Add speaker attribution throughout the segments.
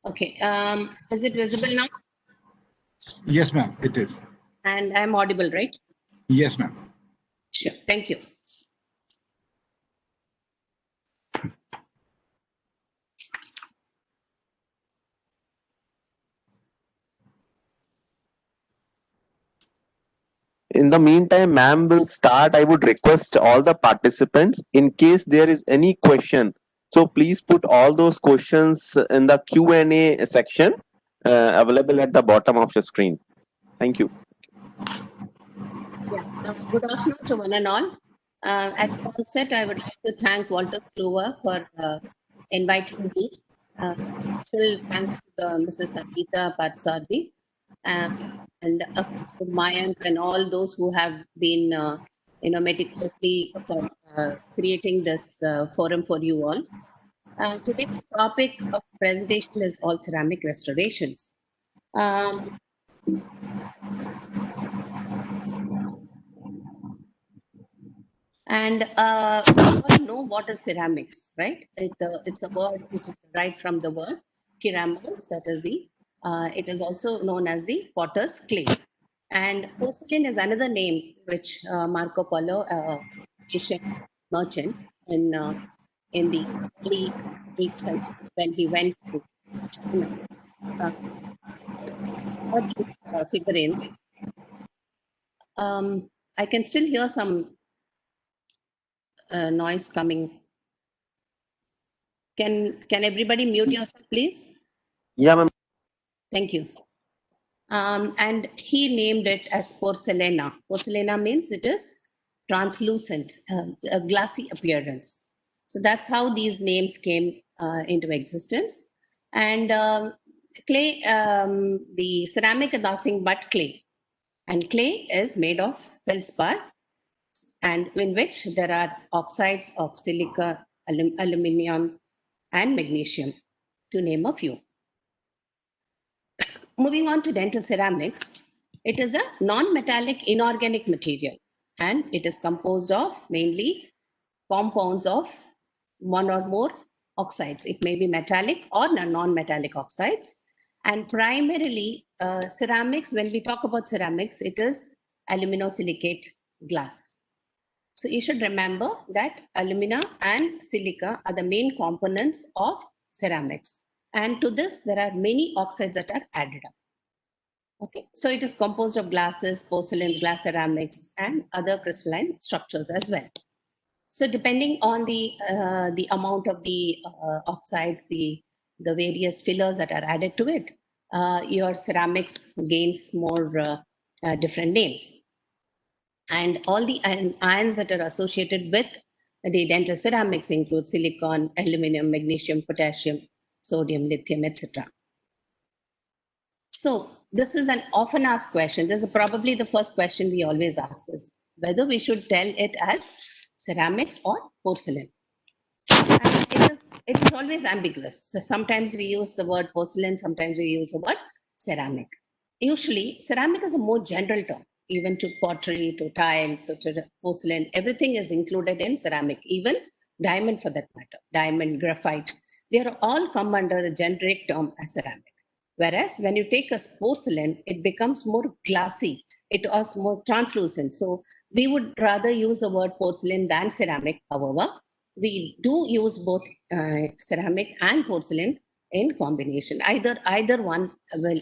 Speaker 1: Okay. Is it visible now?
Speaker 2: Yes, ma'am, it is.
Speaker 1: And I'm audible, right?
Speaker 2: Yes, ma'am.
Speaker 1: Sure. Thank you.
Speaker 3: In the meantime, ma'am will start. I would request all the participants, in case there is any question, so please put all those questions in the Q&A section available at the bottom of the screen. Thank you.
Speaker 1: Yeah. Good afternoon to one and all. At the onset, I would like to thank Walter Clover for inviting me. Special thanks to Mrs. Sangeeta Patsardi and to Mayank and all those who have been, meticulously for creating this forum for you all. Today's topic of presentation is all ceramic restorations. And we all know what is ceramics, right? It's a word which is derived from the word keramos, that is it is also known as the potter's clay. And porcelain is another name which Marco Polo, Asian merchant in the early 8th century, when he went to China, saw these figurines. I can still hear some noise coming. Can everybody mute yourself, please?
Speaker 3: Yeah, ma'am.
Speaker 1: Thank you. And he named it as porcellana. Porcellana means it is translucent, a glassy appearance. So that's how these names came into existence. And clay, the ceramic is nothing but clay. And clay is made of feldspar, and in which there are oxides of silica, aluminium, and magnesium, to name a few. Moving on to dental ceramics, it is a non-metallic inorganic material, and it is composed of mainly compounds of one or more oxides. It may be metallic or non-metallic oxides. And primarily ceramics, when we talk about ceramics, it is aluminosilicate glass. So you should remember that alumina and silica are the main components of ceramics. And to this, there are many oxides that are added up. Okay, so it is composed of glasses, porcelains, glass ceramics, and other crystalline structures as well. So depending on the amount of the oxides, the various fillers that are added to it, your ceramics gains more different names. And all the ions that are associated with the dental ceramics include silicon, aluminum, magnesium, potassium, sodium, lithium, etc. So this is an often asked question. This is probably the first question we always ask is whether we should tell it as ceramics or porcelain. And it is always ambiguous. So sometimes we use the word porcelain, sometimes we use the word ceramic. Usually, ceramic is a more general term, even to pottery, to tiles, so to porcelain, everything is included in ceramic, even diamond for that matter, diamond, graphite. They are all come under a generic term as ceramic. Whereas when you take a porcelain, it becomes more glassy, it was more translucent. So we would rather use the word porcelain than ceramic. However, we do use both ceramic and porcelain in combination. Either one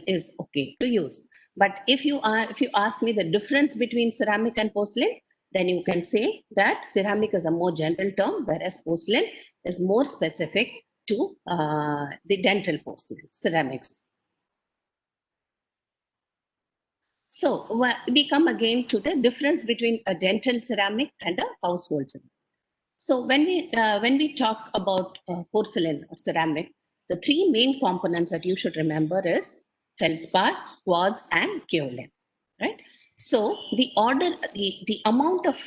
Speaker 1: is okay to use. But if you ask me the difference between ceramic and porcelain, then you can say that ceramic is a more general term, whereas porcelain is more specific to the dental porcelain ceramics. So we come again to the difference between a dental ceramic and a household ceramic. So when we talk about porcelain or ceramic, the three main components that you should remember is feldspar, quartz, and kaolin, right? So the amount of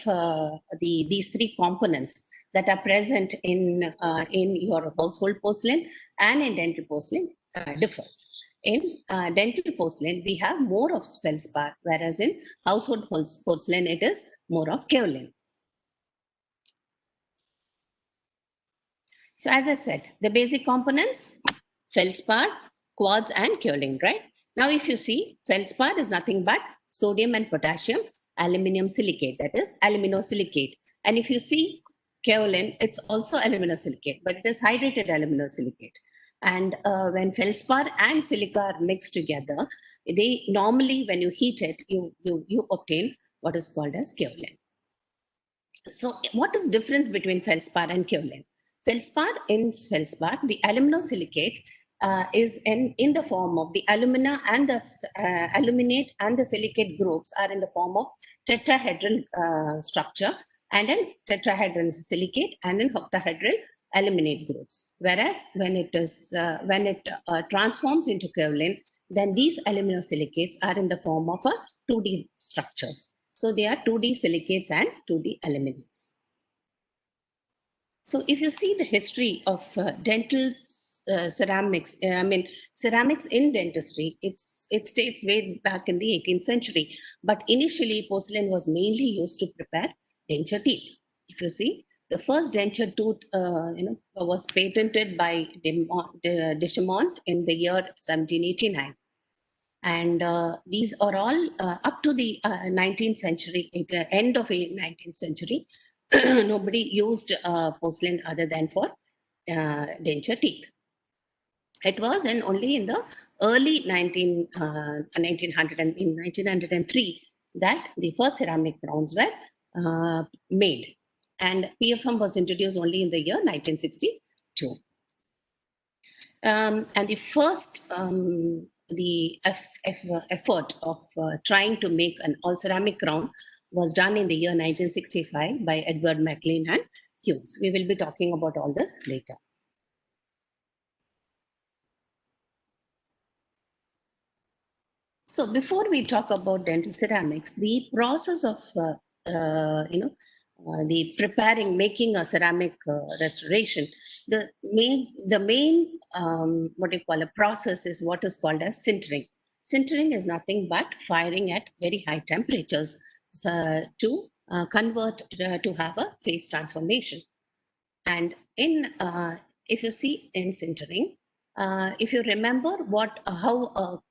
Speaker 1: these three components that are present in your household porcelain and in dental porcelain differs. In dental porcelain, we have more of feldspar, whereas in household porcelain, it is more of kaolin. So as I said, the basic components, feldspar, quartz and kaolin, right? Now, if you see, feldspar is nothing but sodium and potassium aluminum silicate, that is aluminosilicate. And if you see kaolin, it's also aluminosilicate, but it is hydrated aluminosilicate. And when feldspar and silica are mixed together, they normally, when you heat it, you obtain what is called as kaolin. So what is difference between feldspar and kaolin? In feldspar, the aluminosilicate is in the form of the alumina and the aluminate and the silicate groups are in the form of tetrahedral structure, and in tetrahedral silicate and in octahedral aluminate groups. Whereas when it transforms into kaolin, then these aluminosilicates are in the form of a 2D structures. So they are 2D silicates and 2D aluminates. So if you see the history of dental ceramics, ceramics in dentistry, it states way back in the 18th century. But initially, porcelain was mainly used to prepare denture teeth. If you see, the first denture tooth, was patented by Deschamont in the year 1789. And these are all up to the 19th century, end of the 19th century. Nobody used porcelain other than for denture teeth. It was only in the early 1900 and in 1903 that the first ceramic crowns were made, and PFM was introduced only in the year 1962. And the first effort of trying to make an all ceramic crown was done in the year 1965 by Edward McLean and Hughes. We will be talking about all this later. So before we talk about dental ceramics, the process of the preparing, making a ceramic restoration, the main what you call a process is what is called as sintering. Sintering is nothing but firing at very high temperatures to convert to have a phase transformation. And in if you see in sintering, if you remember how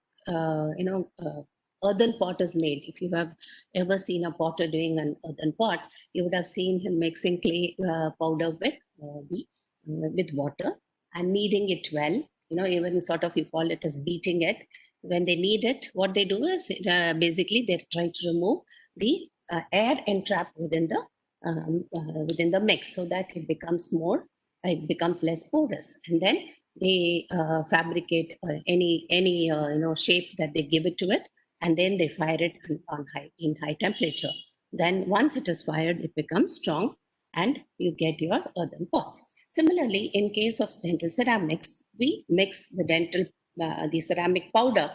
Speaker 1: earthen pot is made. If you have ever seen a potter doing an earthen pot, you would have seen him mixing clay powder with water and kneading it well. Even sort of you call it as beating it. When they knead it, what they do is basically they try to remove the air entrapped within the mix, so that it becomes less porous, and then they fabricate any shape that they give it to it, and then they fire it in high temperature. Then once it is fired, it becomes strong, and you get your earthen pots. Similarly, in case of dental ceramics, we mix the ceramic powder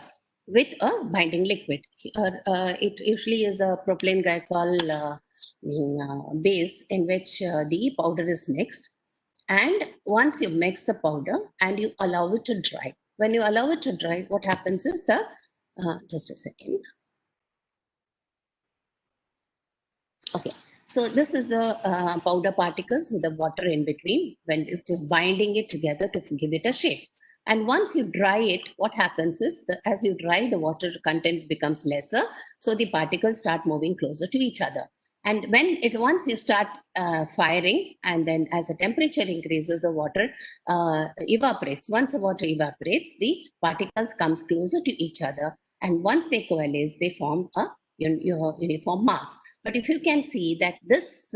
Speaker 1: with a binding liquid. It usually is a propylene glycol base in which the powder is mixed. And once you mix the powder and you allow it to dry, when you allow it to dry, what happens is just a second. Okay, so this is the powder particles with the water in between, when it's just binding it together to give it a shape. And once you dry it, what happens is as you dry, the water content becomes lesser, so the particles start moving closer to each other. And once you start firing, and then as the temperature increases, the water evaporates. Once the water evaporates, the particles comes closer to each other, and once they coalesce, they form a uniform mass. But if you can see that this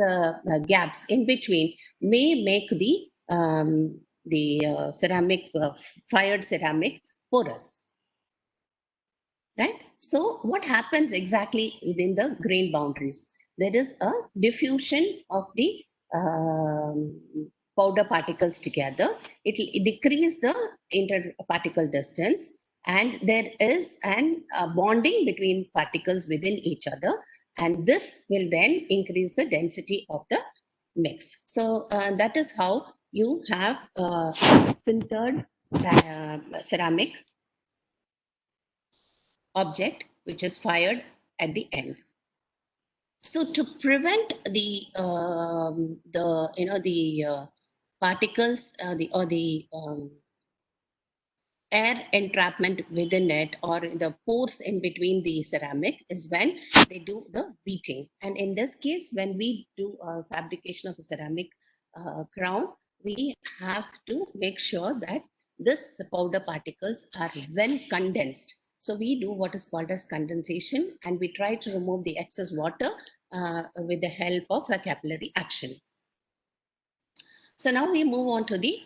Speaker 1: gaps in between may make the fired ceramic porous, right? So what happens exactly within the grain boundaries? There is a diffusion of the powder particles together. It will decrease the interparticle distance, and there is an bonding between particles within each other, and this will then increase the density of the mix. So that is how you have sintered ceramic object which is fired at the end. So to prevent the particles air entrapment within it or the pores in between the ceramic is when they do the beating. And in this case, when we do a fabrication of a ceramic crown, we have to make sure that this powder particles are well condensed. So we do what is called as condensation, and we try to remove the excess water with the help of a capillary action. So now we move on to the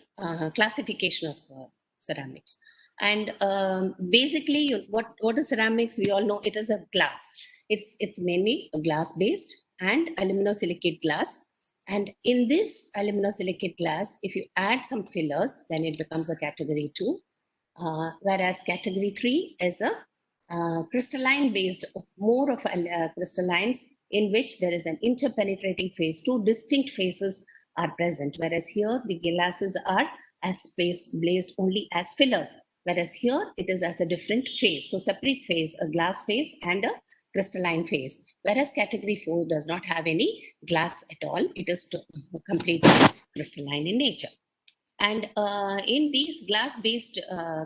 Speaker 1: classification of ceramics. And basically, what is ceramics? We all know it is a glass. It's mainly a glass based and aluminosilicate glass. And in this aluminosilicate glass, if you add some fillers, then it becomes a category 2. Whereas category 3 is a crystalline based, more of crystallines in which there is an interpenetrating phase. Two distinct phases are present, whereas here the glasses are as space blazed only as fillers, whereas here it is as a different phase. So separate phase, a glass phase and a crystalline phase, whereas category 4 does not have any glass at all. It is completely crystalline in nature. And in these glass-based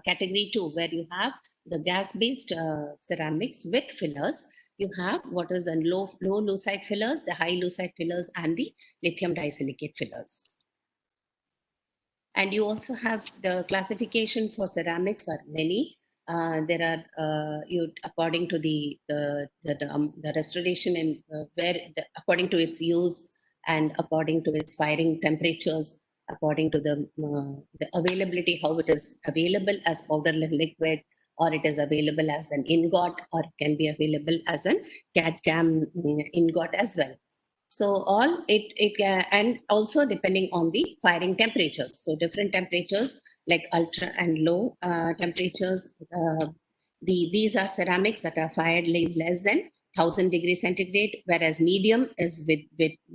Speaker 1: category 2, where you have the gas-based ceramics with fillers, you have what is a low lucite fillers, the high lucite fillers, and the lithium disilicate fillers. And you also have the classification for ceramics are many. There are according to the restoration and according to its use and according to its firing temperatures, according to the availability, how it is available as powder liquid, or it is available as an ingot, or it can be available as an CAD-CAM ingot as well. So all and also depending on the firing temperatures. So different temperatures like ultra and low temperatures. These are ceramics that are fired less than 1000 degrees centigrade, whereas medium is with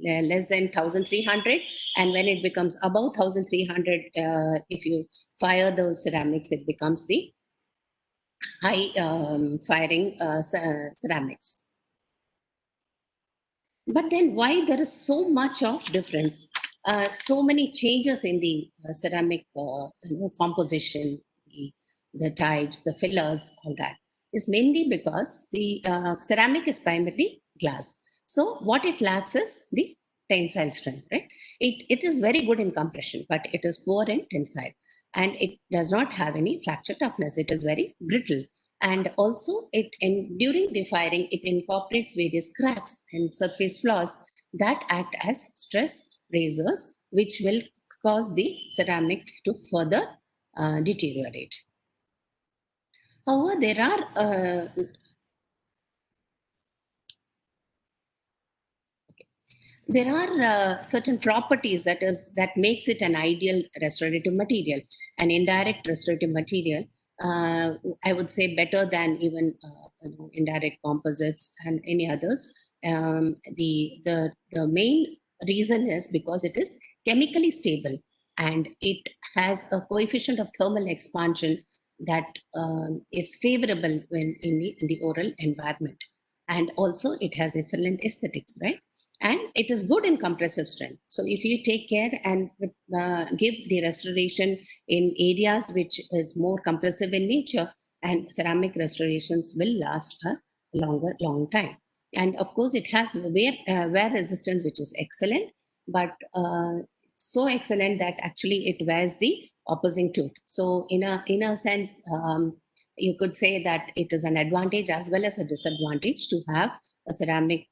Speaker 1: less than 1300. And when it becomes above 1300, if you fire those ceramics, it becomes the high firing ceramics. But then why there is so much of difference, so many changes in the ceramic composition, the types, the fillers, all that is mainly because the ceramic is primarily glass. So what it lacks is the tensile strength, right? It is very good in compression, but it is poor in tensile. And it does not have any fracture toughness. It is very brittle. And also during the firing, it incorporates various cracks and surface flaws that act as stress razors, which will cause the ceramic to further deteriorate. However, there are certain properties that makes it an ideal restorative material, an indirect restorative material. I would say better than even indirect composites and any others. The main reason is because it is chemically stable and it has a coefficient of thermal expansion that is favorable when in the oral environment, and also it has excellent aesthetics, right? And it is good in compressive strength. So if you take care and give the restoration in areas which is more compressive in nature, and ceramic restorations will last a long time. And of course, it has wear resistance, which is excellent, but so excellent that actually it wears the opposing tooth. So in a sense, you could say that it is an advantage as well as a disadvantage to have a ceramic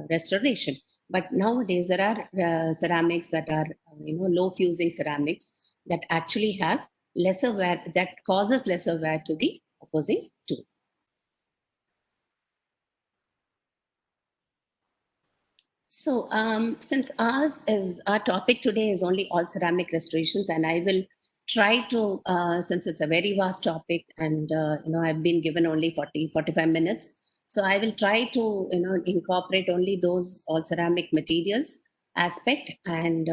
Speaker 1: restoration. But nowadays there are ceramics that are low fusing ceramics that actually have lesser wear, that causes lesser wear to the opposing tooth. So since our topic today is only all ceramic restorations, and I will try to, since it's a very vast topic and I've been given only 45 minutes, so I will try to incorporate only those all ceramic materials aspect. And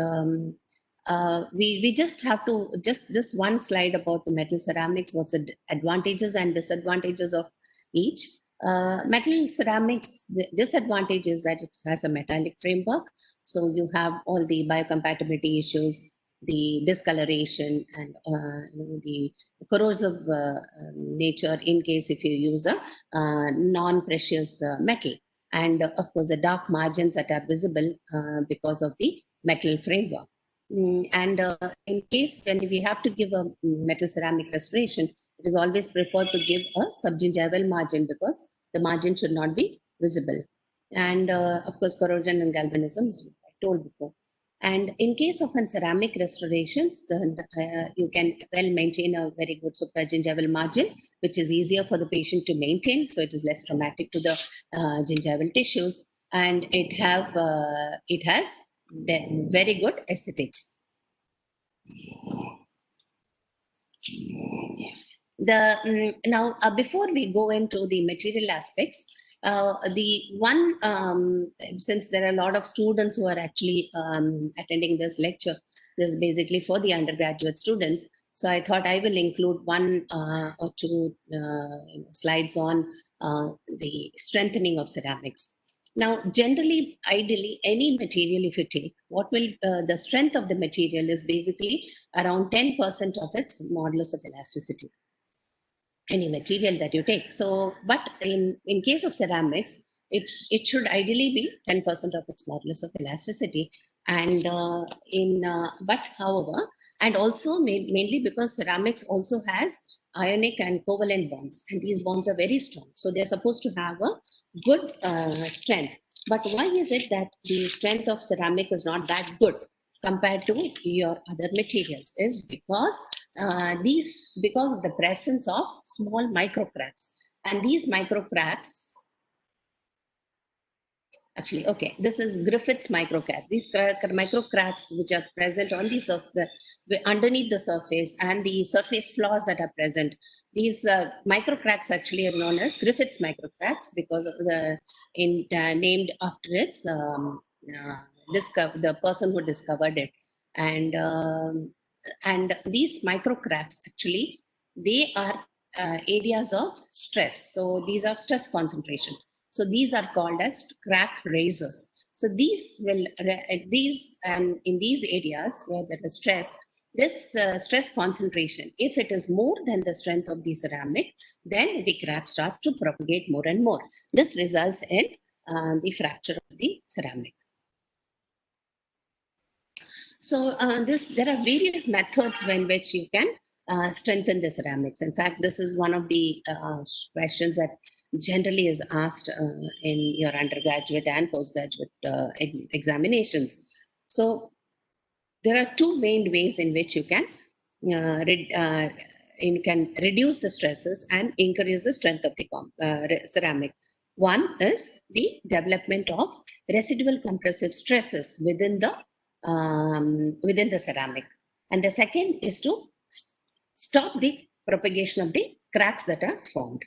Speaker 1: we just have to just one slide about the metal ceramics, what's the advantages and disadvantages of each. Metal ceramics, the disadvantage is that it has a metallic framework. So you have all the biocompatibility issues. the discoloration and the corrosive nature in case if you use a non-precious metal. And of course, the dark margins that are visible because of the metal framework. And in case when we have to give a metal ceramic restoration, it is always preferred to give a subgingival margin because the margin should not be visible. And of course, corrosion and galvanism is what I told before. And in case of ceramic restorations, then you can well maintain a very good supragingival margin, which is easier for the patient to maintain. So it is less traumatic to the gingival tissues, and it has very good aesthetics. Now before we go into the material aspects, the one since there are a lot of students who are actually attending this lecture, this is basically for the undergraduate students. So I thought I will include one or two slides on the strengthening of ceramics. Now, generally, ideally, any material if you take, what will the strength of the material is basically around 10% of its modulus of elasticity. Any material that you take. So, but in case of ceramics, it should ideally be 10% of its modulus of elasticity. And but however, and also mainly because ceramics also has ionic and covalent bonds, and these bonds are very strong. So they're supposed to have a good strength. But why is it that the strength of ceramic is not that good compared to your other materials? Is because because of the presence of small micro cracks, and these micro cracks actually, okay, this is Griffith's micro crack. These micro cracks which are present on the surface, underneath the surface, and the surface flaws that are present. These micro cracks actually are known as Griffith's micro cracks because of the named after its the person who discovered it. And these micro cracks actually, they are areas of stress. So these are stress concentration. So these are called as crack raisers. So these will in these areas where there is stress, this stress concentration, if it is more than the strength of the ceramic, then the cracks start to propagate more and more. This results in the fracture of the ceramic. So there are various methods in which you can strengthen the ceramics. In fact, this is one of the questions that generally is asked in your undergraduate and postgraduate examinations. So there are two main ways in which you can reduce the stresses and increase the strength of the ceramic. One is the development of residual compressive stresses within the ceramic, and the second is to stop the propagation of the cracks that are formed.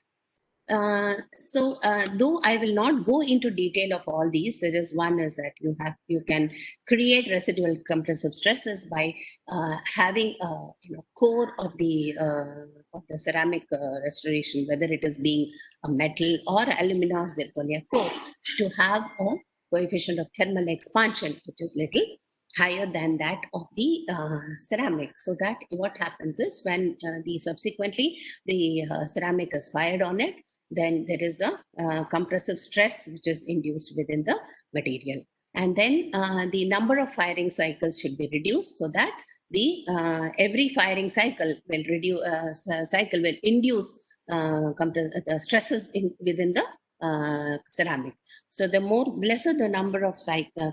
Speaker 1: Though I will not go into detail of all these, there is one is that you can create residual compressive stresses by having a core of the ceramic restoration, whether it is being a metal or alumina or zirconia core, to have a coefficient of thermal expansion which is little higher than that of the ceramic. So that what happens is when subsequently the ceramic is fired on it, then there is a compressive stress which is induced within the material. And then the number of firing cycles should be reduced so that the every firing cycle will induce the stresses within the ceramic. So the lesser the number of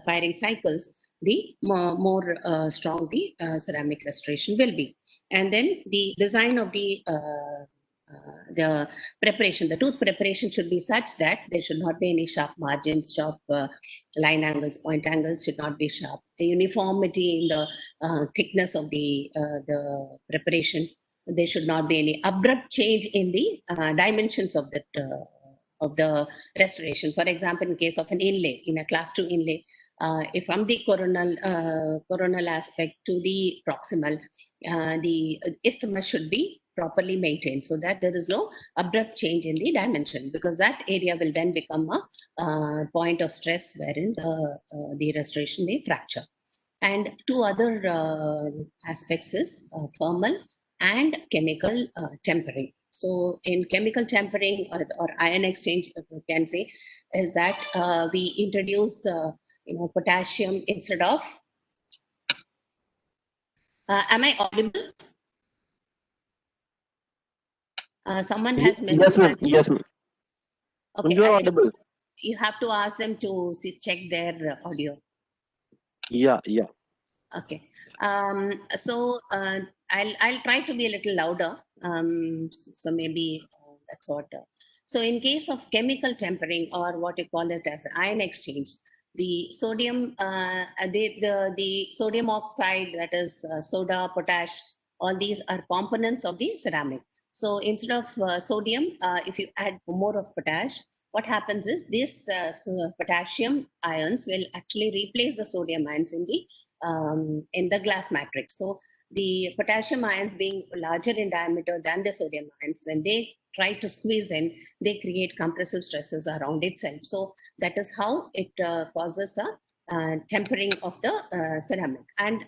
Speaker 1: firing cycles, the more strong the ceramic restoration will be. And then the design of the preparation, the tooth preparation should be such that there should not be any sharp margins, sharp line angles, point angles should not be sharp. The uniformity in the thickness of the preparation, there should not be any abrupt change in the dimensions of the restoration. For example, in case of an inlay, in a class 2 inlay, if from the coronal aspect to the proximal, the isthmus should be properly maintained so that there is no abrupt change in the dimension, because that area will then become a point of stress wherein the restoration may fracture. And two other aspects is thermal and chemical tempering. So in chemical tempering or ion exchange, if you can say, is that we introduce potassium instead of. Am I audible? Someone has missed
Speaker 3: Yes,
Speaker 1: the
Speaker 3: ma'am.
Speaker 1: button.
Speaker 3: Yes, ma'am.
Speaker 1: Okay,
Speaker 3: You are
Speaker 1: I think
Speaker 3: audible.
Speaker 1: you have to ask them to check their audio.
Speaker 3: Yeah, yeah.
Speaker 1: Okay. So I'll try to be a little louder. So maybe that's what. So in case of chemical tempering, or what you call it as ion exchange, the sodium, the sodium oxide, that is soda, potash, all these are components of the ceramic. So instead of sodium, if you add more of potash, what happens is this potassium ions will actually replace the sodium ions in the glass matrix. So the potassium ions being larger in diameter than the sodium ions, when they try to squeeze in, they create compressive stresses around itself. So that is how it causes a tempering of the ceramic. And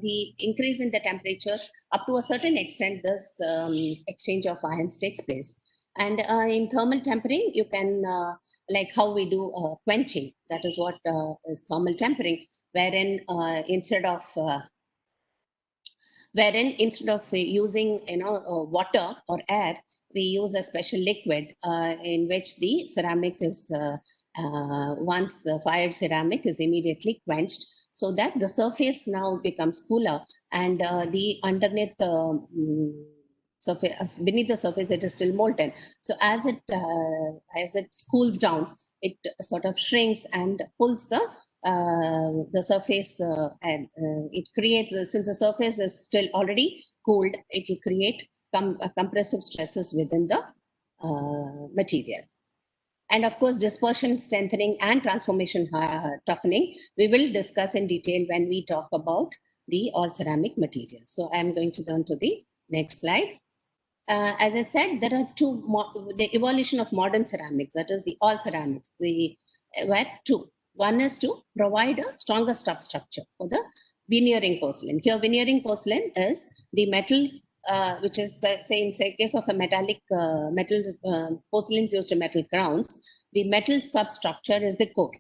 Speaker 1: the increase in the temperature up to a certain extent, this exchange of ions takes place. And in thermal tempering, you can, like how we do quenching, that is what is thermal tempering, wherein instead of using water or air, we use a special liquid in which the ceramic is once fired ceramic is immediately quenched, so that the surface now becomes cooler, and the underneath surface, beneath the surface, it is still molten. So as it cools down, it sort of shrinks and pulls the surface, and it creates, since the surface is still already cooled, it will create compressive stresses within the material. And of course, dispersion strengthening and transformation toughening, we will discuss in detail when we talk about the all ceramic materials. So I'm going to turn to the next slide. As I said, there are the evolution of modern ceramics, that is the all ceramics, were two. One is to provide a stronger structure for the veneering porcelain. Here, veneering porcelain is the metal, which is, say, in the case of a metal porcelain fused to metal crowns, the metal substructure is the core,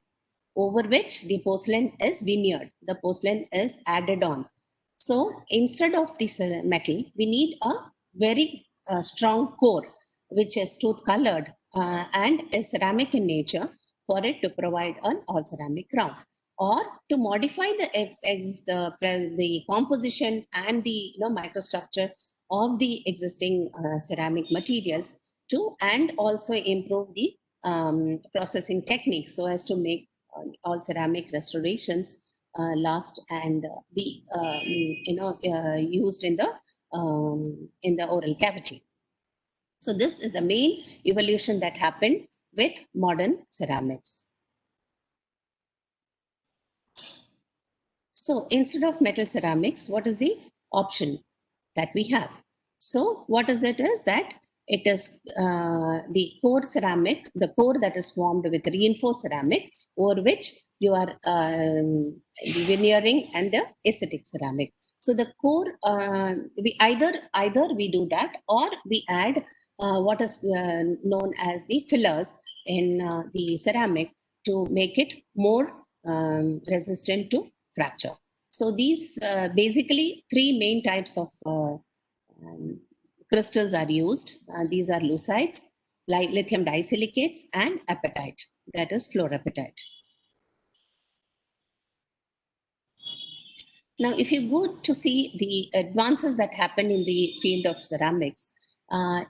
Speaker 1: over which the porcelain is veneered. The porcelain is added on. So instead of this metal, we need a very strong core, which is tooth colored and is ceramic in nature, for it to provide an all ceramic crown, or to modify the composition and the microstructure of the existing ceramic materials, and also improve the processing techniques, so as to make all ceramic restorations last and be used in the oral cavity. So this is the main evolution that happened with modern ceramics. So instead of metal ceramics, what is the option that we have? So what is it is that it is the core ceramic, the core that is formed with reinforced ceramic, over which you are veneering, and the aesthetic ceramic. So the core, we either we do that, or we add what is known as the fillers in the ceramic to make it more resistant to fracture. So these basically three main types of crystals are used. These are leucites, lithium disilicates, and apatite, that is fluorapatite. Now, if you go to see the advances that happen in the field of ceramics,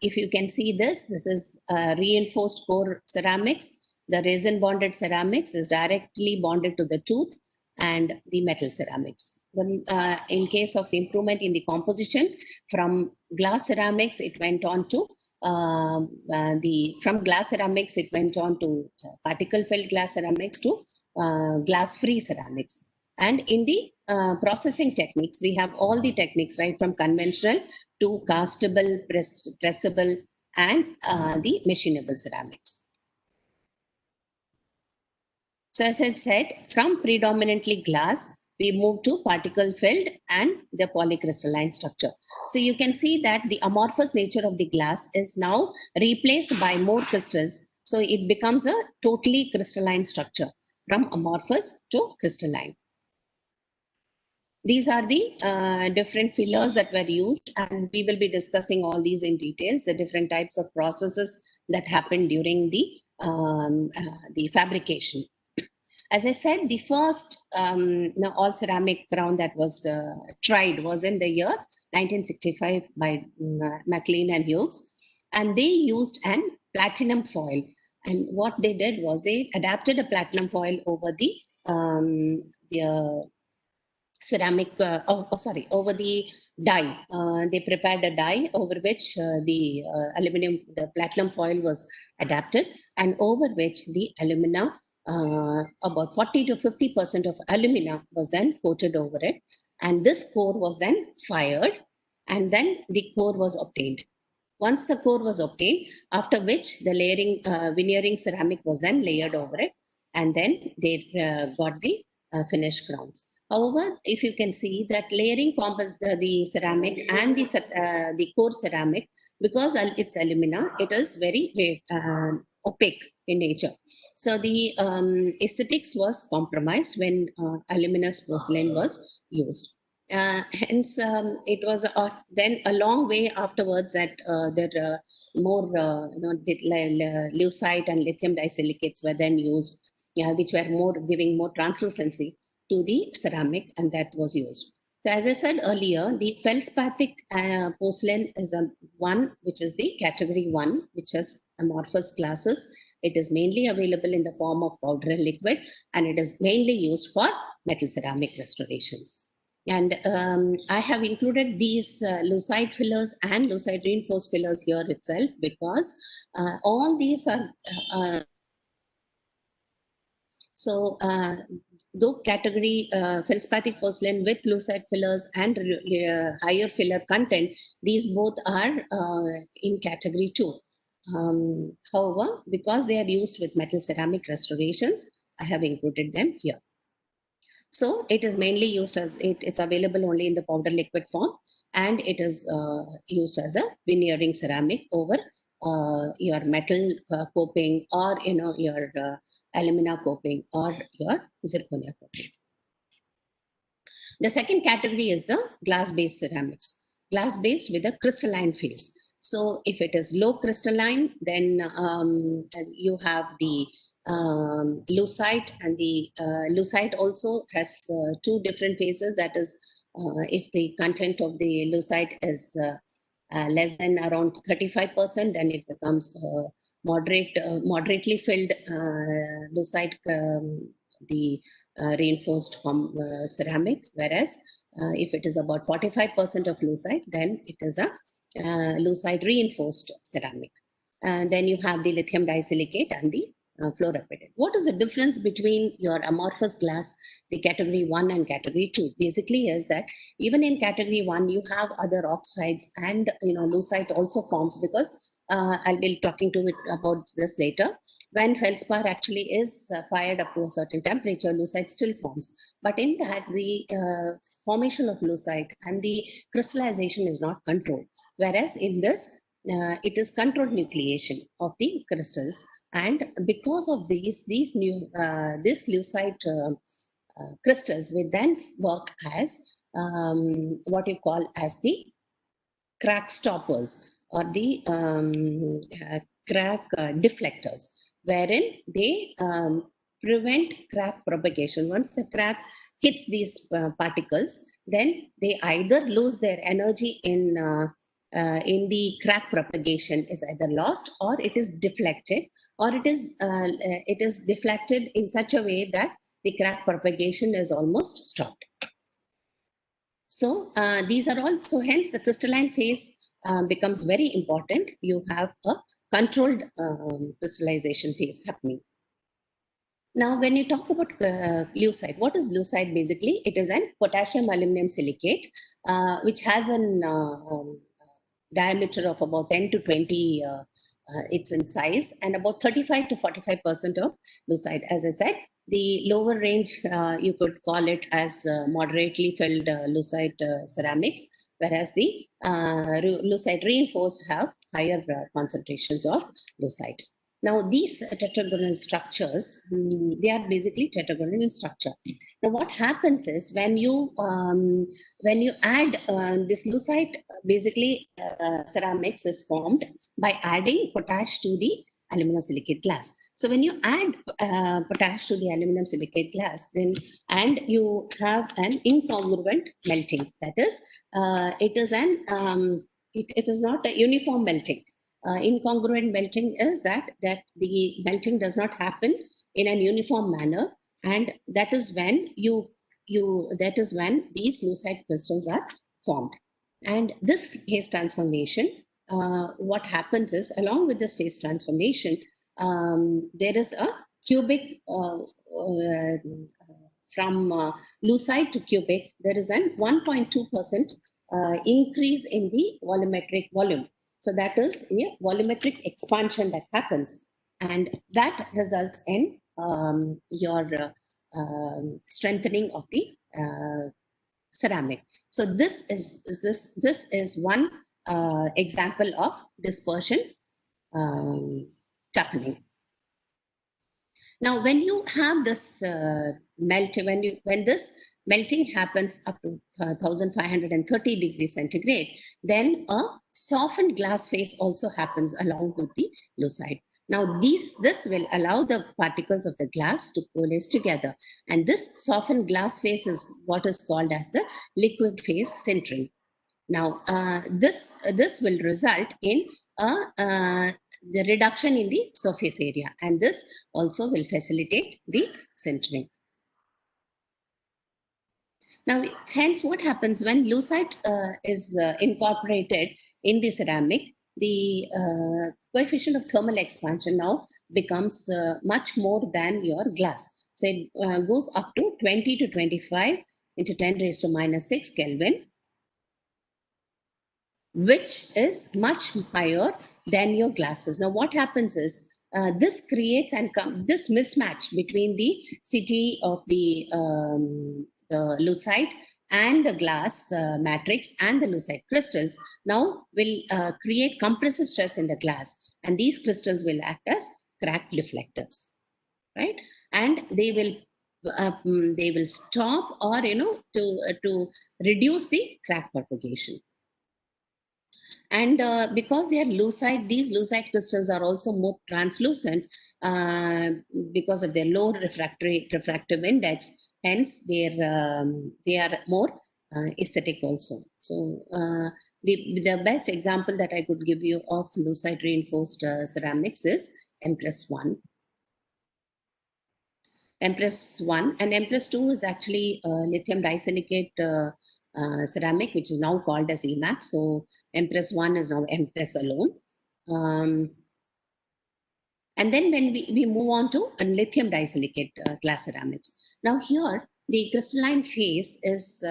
Speaker 1: if you can see this is reinforced core ceramics. The resin bonded ceramics is directly bonded to the tooth, and the metal ceramics. In case of improvement in the composition, from glass ceramics, it went on to from glass ceramics, it went on to particle filled glass ceramics, to glass free ceramics. And in the processing techniques, we have all the techniques, right from conventional to castable, pressable, and the machinable ceramics. So as I said, from predominantly glass, we move to particle filled and the polycrystalline structure. So you can see that the amorphous nature of the glass is now replaced by more crystals. So it becomes a totally crystalline structure from amorphous to crystalline. These are the different fillers that were used, and we will be discussing all these in details, the different types of processes that happen during the fabrication. As I said, the first all ceramic crown that was tried was in the year 1965 by MacLean and Hughes, and they used an platinum foil. And what they did was they adapted a platinum foil over the ceramic, over the die. They prepared a die over which the platinum foil was adapted, and over which the alumina, about 40 to 50% of alumina was then coated over it. And this core was then fired, and then the core was obtained. Once the core was obtained, after which the veneering ceramic was then layered over it, and then they got the finished crowns. However, if you can see that layering the ceramic and the core ceramic, because it's alumina, it is very opaque in nature. So the aesthetics was compromised when aluminous porcelain was used. Hence, it was then a long way afterwards that more lucite and lithium disilicates were then used, which were giving more translucency to the ceramic, and that was used. So as I said earlier, the feldspathic porcelain is the one which is the category 1, which has amorphous glasses. It is mainly available in the form of powder and liquid, and it is mainly used for metal ceramic restorations. And I have included these lucite fillers and lucite reinforced fillers here itself, because all these are though category feldspathic porcelain with lucite fillers and higher filler content, these both are in category 2. However, because they are used with metal ceramic restorations, I have included them here. So it is mainly used as it's available only in the powder liquid form, and it is used as a veneering ceramic over your metal coping, or your alumina coping, or your zirconia coping. The second category is the glass-based ceramics, glass-based with a crystalline phase. So if it is low crystalline, then you have the lucite, and the lucite also has two different phases. That is, if the content of the lucite is less than around 35%, then it becomes moderately filled lucite, the reinforced ceramic. Whereas if it is about 45% of lucite, then it is a lucite reinforced ceramic. And then you have the lithium disilicate and the fluorapided. What is the difference between your amorphous glass, the category 1 and category 2? Basically is that even in category 1, you have other oxides, and lucite also forms, because I'll be talking about this later. When feldspar actually is fired up to a certain temperature, lucite still forms. But in that, the formation of lucite and the crystallization is not controlled. Whereas in this, it is controlled nucleation of the crystals. And because of this lucite crystals will then work as what you call as the crack stoppers, or the crack deflectors, wherein they prevent crack propagation. Once the crack hits these particles, then they either lose their energy in the crack propagation is either lost, or it is deflected, or it is deflected in such a way that the crack propagation is almost stopped. So these are all, so hence the crystalline phase becomes very important. You have a controlled crystallization phase happening. Now, when you talk about lucite, what is lucite basically? It is an potassium aluminum silicate, which has an diameter of about 10 to 20, it's in size, and about 35 to 45% of lucite. As I said, The lower range, you could call it as moderately filled lucite ceramics, whereas the lucite reinforced have higher concentrations of lucite. Now, these tetragonal structures, they are basically tetragonal in structure. Now, what happens is when you add this lucite, basically ceramics is formed by adding potash to the aluminum silicate glass. So when you add potash to the aluminum silicate glass, then and you have an incongruent melting. That is, it is not a uniform melting. Incongruent melting is that the melting does not happen in an uniform manner, and that is when these lucite crystals are formed. And this phase transformation, what happens is, along with this phase transformation, there is a cubic from lucite to cubic. There is an 1.2% increase in the volumetric volume. So that is a volumetric expansion that happens, and that results in your strengthening of the ceramic. So this is one example of dispersion toughening. Now, when you have this when this melting happens up to 1530 degrees centigrade, then a softened glass phase also happens along with the lucite. Now, this will allow the particles of the glass to coalesce together, and this softened glass phase is what is called as the liquid phase sintering. Now, this will result in the reduction in the surface area, and this also will facilitate the sintering. Now, hence, what happens when lucite is incorporated in the ceramic, the coefficient of thermal expansion now becomes much more than your glass. So it goes up to 20 to 25 into 10 raised to minus 6 Kelvin, which is much higher than your glasses. Now, what happens is this creates this mismatch between the city of the lucite and the glass matrix and the lucite crystals now will create compressive stress in the glass, and these crystals will act as crack deflectors, right? And they will stop or to reduce the crack propagation. And because they are lucite, these lucite crystals are also more translucent because of their low refractive index. Hence, they are more aesthetic also. So the best example that I could give you of lucite reinforced ceramics is Empress 1. Empress 1 and Empress 2 is actually lithium disilicate ceramic, which is now called as EMAX. So Empress 1 is now Empress alone. And then when we move on to lithium disilicate glass ceramics. Now here, the crystalline phase is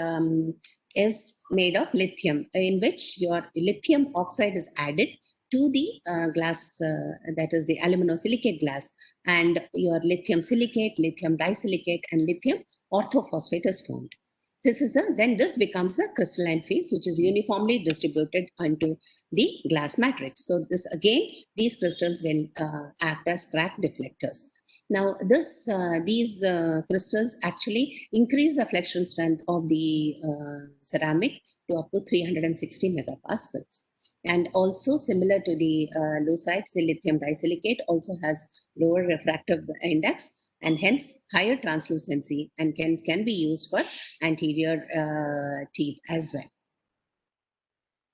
Speaker 1: made of lithium, in which your lithium oxide is added to the glass, that is the aluminosilicate glass, and your lithium silicate, lithium disilicate, and lithium orthophosphate is formed. Then this becomes the crystalline phase, which is uniformly distributed onto the glass matrix. So this again, these crystals will act as crack deflectors. Now, these crystals actually increase the flexion strength of the ceramic to up to 360 megapascals. And also similar to the lucites, the lithium disilicate also has lower refractive index and hence higher translucency, and can be used for anterior teeth as well.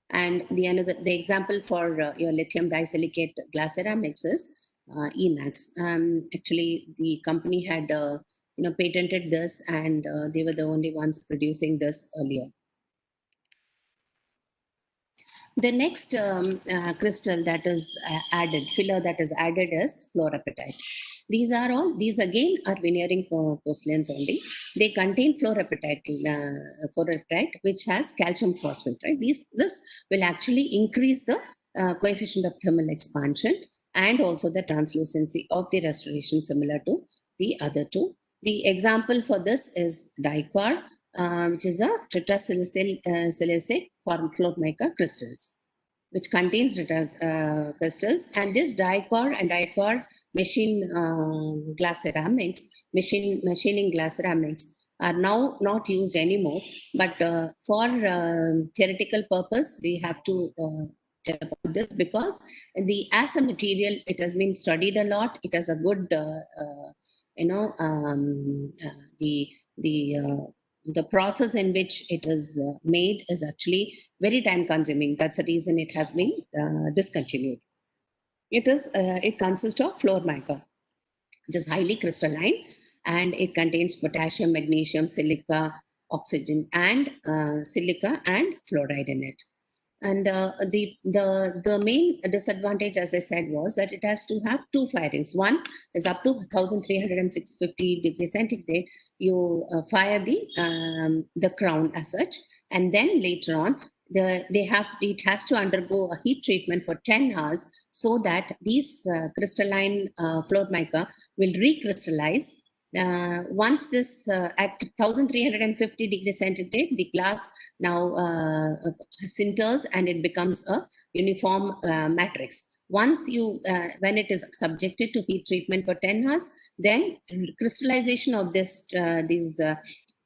Speaker 1: And the example for your lithium disilicate glass ceramics is EMAX. Actually, the company had patented this, and they were the only ones producing this earlier. The next crystal that is filler that is added is fluorapatite. These again are veneering porcelains only. They contain fluorapatite, which has calcium phosphate, right? This will actually increase the coefficient of thermal expansion and also the translucency of the restoration, similar to the other two The example for this is dicor, which is a tetrasilicic floor mica crystals, which contains crystals. And this dicor and dicor glass ceramics, machining glass ceramics are now not used anymore. But for theoretical purpose, we have to tell about this because as a material, it has been studied a lot. It has a good, you know, the process in which it is made is actually very time consuming. That's the reason it has been discontinued. It consists of floor mica, which is highly crystalline, and it contains potassium, magnesium, silica, oxygen, and silica and fluoride in it. And the main disadvantage, as I said, was that it has to have two firings. One is up to 1350 degrees centigrade. You fire the crown as such, and then later on, it has to undergo a heat treatment for 10 hours so that these crystalline floor mica will recrystallize. Once this at 1350 degrees centigrade, the glass now sinters and it becomes a uniform matrix. Once when it is subjected to heat treatment for 10 hours, then crystallization of these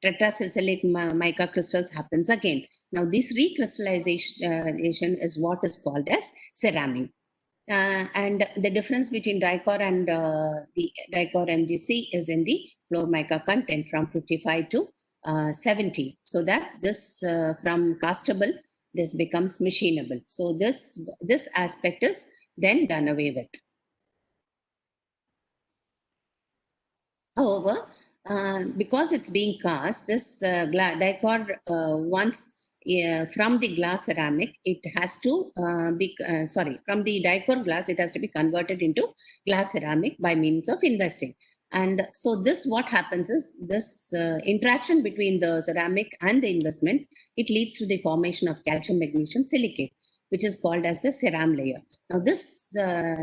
Speaker 1: tetrasilicic mica crystals happens again. Now, this recrystallization is what is called as ceramic. And the difference between dicor and the dicor MGC is in the floor mica content from 55 to 70, so that this from castable, this becomes machinable. So this aspect is then done away with. However, because it's being cast, this dicor once from the glass ceramic, it has to from the dicor glass, it has to be converted into glass ceramic by means of investing. And so what happens is this interaction between the ceramic and the investment, it leads to the formation of calcium magnesium silicate, which is called as the ceram layer. Now, this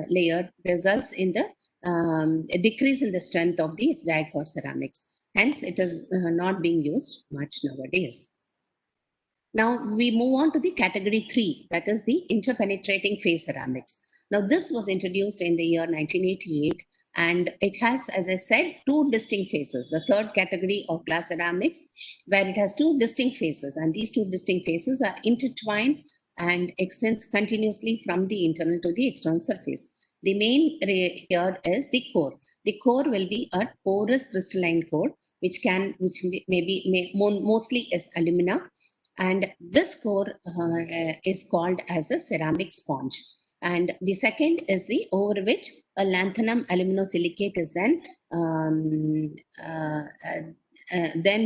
Speaker 1: layer results in the a decrease in the strength of these dicor ceramics. Hence, it is not being used much nowadays. Now, we move on to the category 3, that is the interpenetrating phase ceramics. Now, this was introduced in the year 1988, and it has, as I said, two distinct phases. The third category of glass ceramics, where it has two distinct phases, and these two distinct phases are intertwined and extends continuously from the internal to the external surface. The main here is the core. The core will be a porous crystalline core, which mostly is alumina, and this core is called as the ceramic sponge. And the second is the over which a lanthanum aluminosilicate is then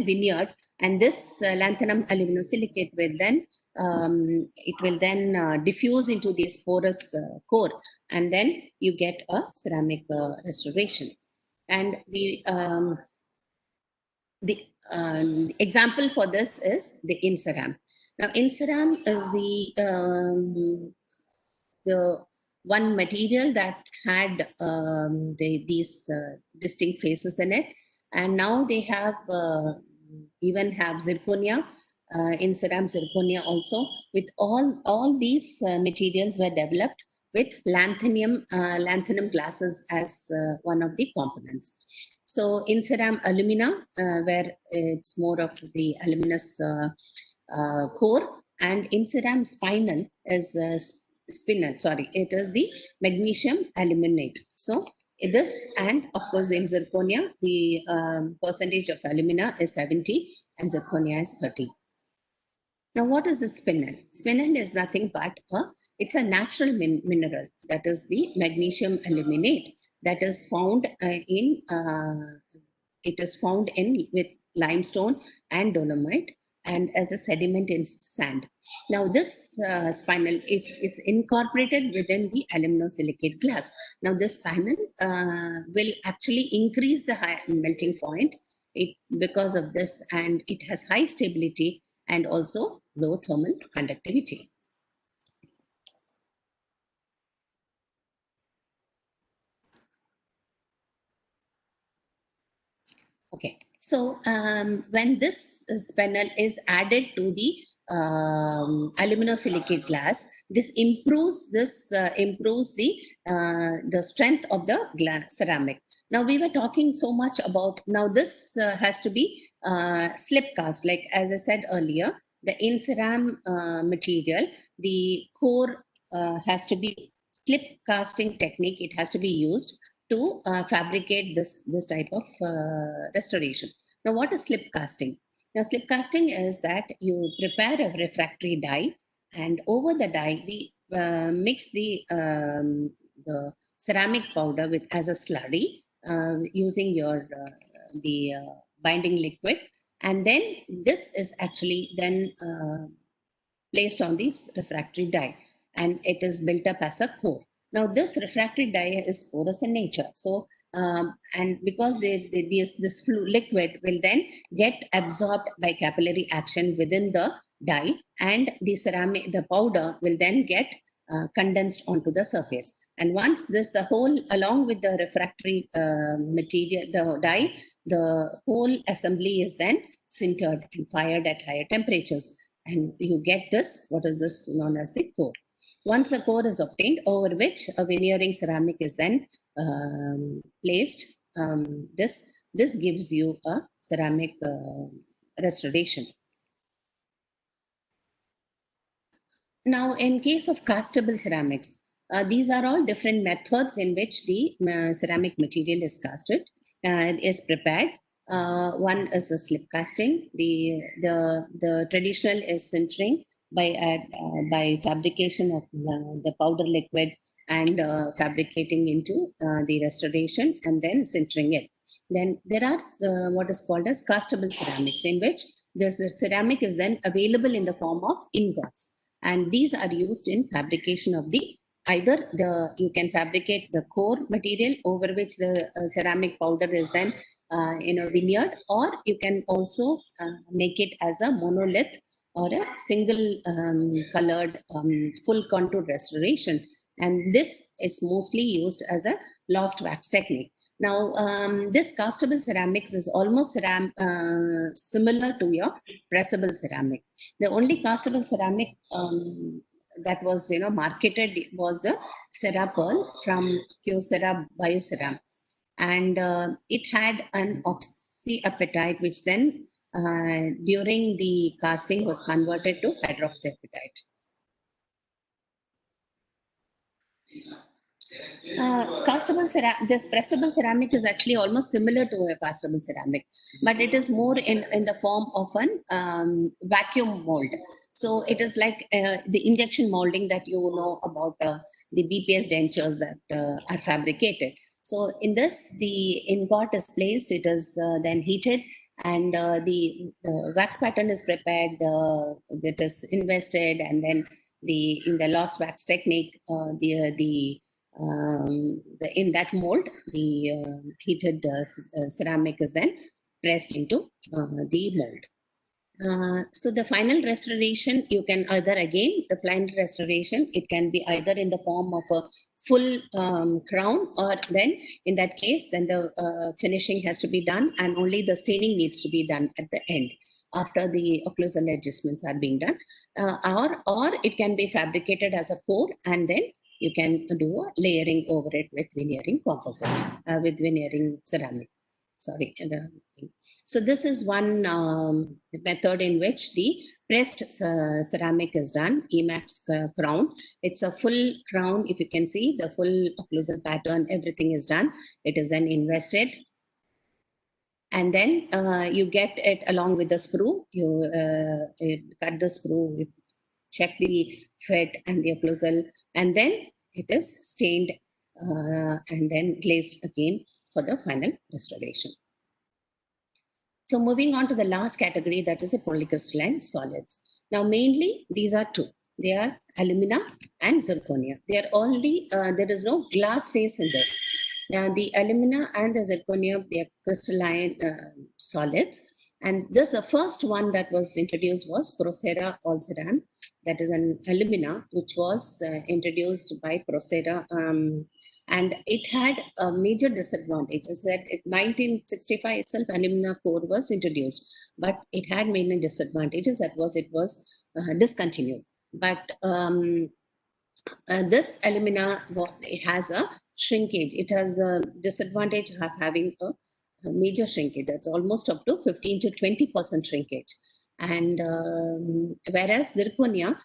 Speaker 1: veneered, and this lanthanum aluminosilicate will then diffuse into this porous core, and then you get a ceramic restoration. And the example for this is the InCeram. Now, InCeram is the one material that had these distinct phases in it, and now they have even have zirconia, InCeram zirconia also. With all these materials were developed with lanthanum glasses as one of the components. So InCeram alumina, where it's more of the aluminous core, and InCeram spinel is it is the magnesium aluminate. So this, and of course in zirconia, the percentage of alumina is 70 and zirconia is 30. Now, what is the spinel? Spinel is nothing but it's a natural mineral, that is the magnesium aluminate, that is found with limestone and dolomite, and as a sediment in sand. Now, this spinel, it's incorporated within the aluminosilicate glass. Now, this spinel will actually increase the high melting point because of this, and it has high stability and also low thermal conductivity. Okay, so when this panel is added to the aluminosilicate glass, this improves the strength of the glass ceramic. Now we were talking so much about, now this has to be slip cast, like as I said earlier, the in-ceram material, the core has to be slip casting technique. It has to be used to fabricate this type of restoration. Now, what is slip casting? Now, slip casting is that you prepare a refractory die, and over the die we mix the ceramic powder with as a slurry using your the binding liquid, and then this is actually then placed on this refractory die, and it is built up as a core. Now, this refractory die is porous in nature. So, and because this liquid will then get absorbed by capillary action within the die, and the powder will then get condensed onto the surface. And once the whole, along with the refractory material, the die, the whole assembly is then sintered and fired at higher temperatures. And you get this, what is this known as the core. Once the core is obtained, over which a veneering ceramic is then placed, this gives you a ceramic restoration. Now, in case of castable ceramics, these are all different methods in which the ceramic material is casted, is prepared. One is a slip casting. The traditional is sintering by fabrication of the powder liquid and fabricating into the restoration and then sintering it. Then there are what is called as castable ceramics, in which the ceramic is then available in the form of ingots, and these are used in fabrication of the either you can fabricate the core material over which the ceramic powder is then veneered, or you can also make it as a monolith or a single colored full contour restoration, and this is mostly used as a lost wax technique. Now, this castable ceramics is almost similar to your pressable ceramic. The only castable ceramic that was marketed was the Cerapearl from Kyocera Bioceram, and it had an oxyapatite, which then during the casting was converted to hydroxyapatite. This pressable ceramic is actually almost similar to a castable ceramic, but it is more in the form of an vacuum mold. So it is like the injection molding that you know about the BPS dentures that are fabricated. So in this, the ingot is placed, it is then heated, and the wax pattern is prepared, it is invested, and then in the lost wax technique, in that mold, the heated ceramic is then pressed into the mold. So the final restoration, you can either, again, the final restoration, it can be either in the form of a full crown, or then in that case, then the finishing has to be done, and only the staining needs to be done at the end after the occlusal adjustments are being done. Or it can be fabricated as a core, and then you can do a layering over it with veneering composite, with veneering ceramic. Sorry. So this is one method in which the pressed ceramic is done, Emax crown. It's a full crown. If you can see the full occlusal pattern, everything is done. It is then invested. And then you get it along with the sprue. You cut the sprue, you check the fit and the occlusal, and then it is stained and then glazed again for the final restoration. So moving on to the last category, that is a polycrystalline solids. Now mainly these are two. They are alumina and zirconia. They are only, there is no glass face in this. The alumina and the zirconia, they are crystalline solids. And this, the first one that was introduced was Professor of SRM, that is an alumina, which was introduced by Professor and it had a major disadvantage. Is that in 1965 itself, alumina core was introduced, but it had many disadvantages. That was it was discontinued. But this alumina, it has a shrinkage. It has the disadvantage of having a major shrinkage. That's almost up to 15 to 20% shrinkage. And whereas zirconia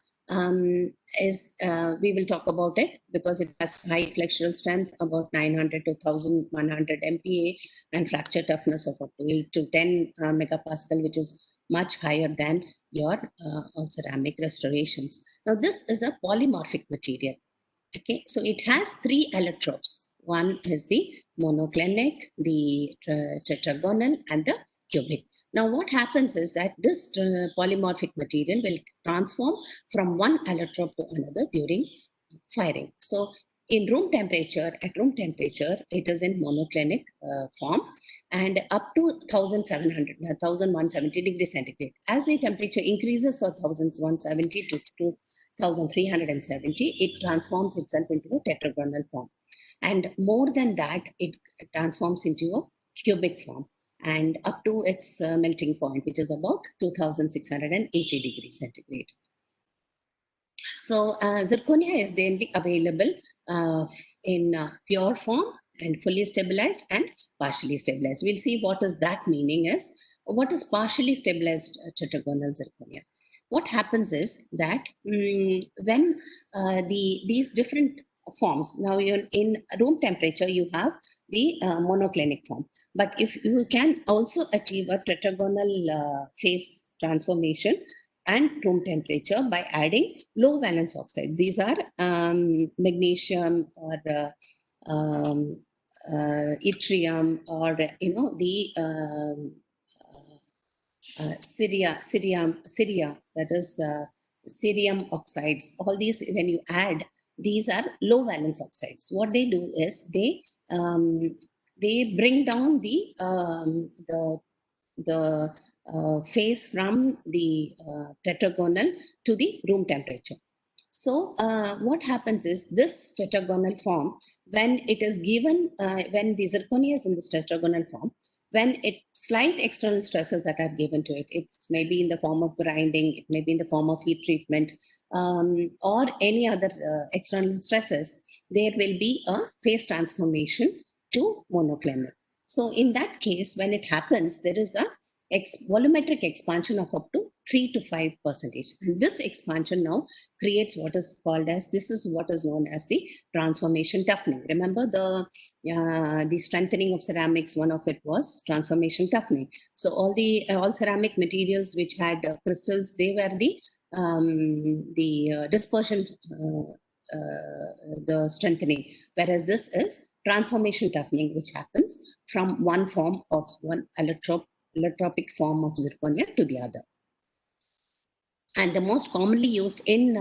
Speaker 1: is, we will talk about it because it has high flexural strength, about 900 to 1100 MPa, and fracture toughness of up to 8 to 10 megapascal, which is much higher than your all ceramic restorations. Now, this is a polymorphic material. Okay, so it has three allotropes. One is the monoclinic, the tetragonal, and the cubic. Now, what happens is that this polymorphic material will transform from one allotrope to another during firing. So, in room temperature, at room temperature, it is in monoclinic form, and up to 1170 degrees centigrade. As the temperature increases for 1170 to 1370, it transforms itself into a tetragonal form. And more than that, it transforms into a cubic form, and up to its melting point, which is about 2680 degrees centigrade. So zirconia is then available in pure form and fully stabilized and partially stabilized. We'll see what is that meaning is. What is partially stabilized tetragonal zirconia? What happens is that when these different forms, now you're in room temperature, you have the monoclinic form. But if you can also achieve a tetragonal phase transformation and room temperature by adding low valence oxide. These are magnesium or yttrium, or the ceria, that is cerium oxides. All these, when you add, these are low valence oxides. What they do is they bring down the phase from the tetragonal to the room temperature. So what happens is this tetragonal form, when it is given, when the zirconia is in this tetragonal form, when slight external stresses that are given to it, it may be in the form of grinding, it may be in the form of heat treatment, or any other external stresses, there will be a phase transformation to monoclinic. So in that case, when it happens, there is a volumetric expansion of up to 3 to 5%. And this expansion now creates what is called as, this is what is known as the transformation toughening. Remember the strengthening of ceramics, one of it was transformation toughening. So all ceramic materials which had crystals, they were the dispersion, the strengthening, whereas this is transformation toughening, which happens from one form of one allotropic form of zirconia to the other. And the most commonly used in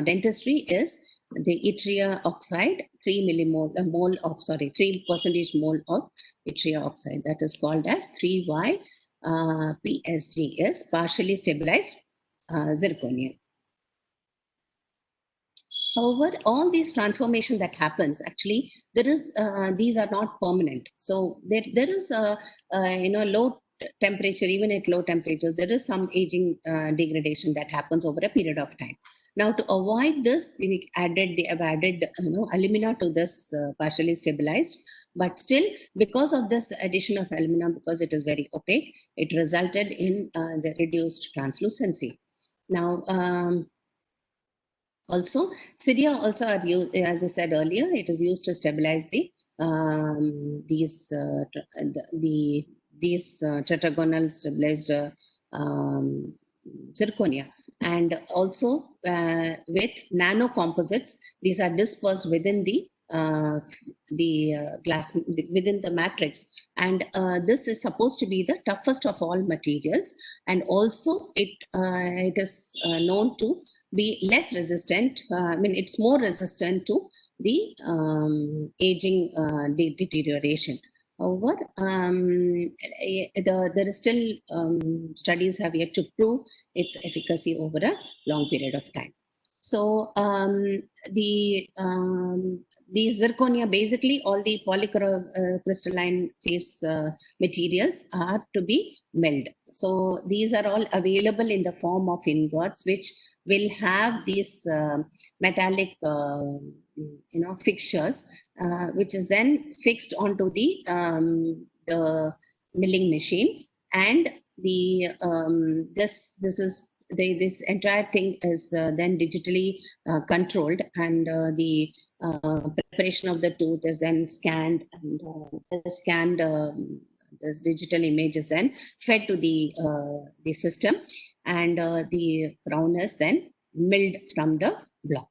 Speaker 1: dentistry is the yttria oxide, 3 mole of 3% mole of yttria oxide, that is called as 3Y PSG, is partially stabilized zirconia. However, all these transformation that happens, actually, there is these are not permanent. So there is a low temperature, even at low temperatures, there is some aging degradation that happens over a period of time. Now, to avoid this, they have added alumina to this partially stabilized. But still, because of this addition of alumina, because it is very opaque, it resulted in the reduced translucency. Now, also, ceria also are used, as I said earlier, it is used to stabilize these tetragonal stabilized zirconia. And also with nano composites, these are dispersed within the glass, within the matrix, and this is supposed to be the toughest of all materials, and also it is known to be less resistant. It's more resistant to the aging deterioration. However, there is still studies have yet to prove its efficacy over a long period of time. So the zirconia, basically all the polycrystalline face materials are to be milled. So these are all available in the form of ingots, which will have these metallic fixtures, which is then fixed onto the milling machine, and the this entire thing is then digitally controlled, and the preparation of the tooth is then scanned, and the scanned this digital image is then fed to the system, and the crown is then milled from the block.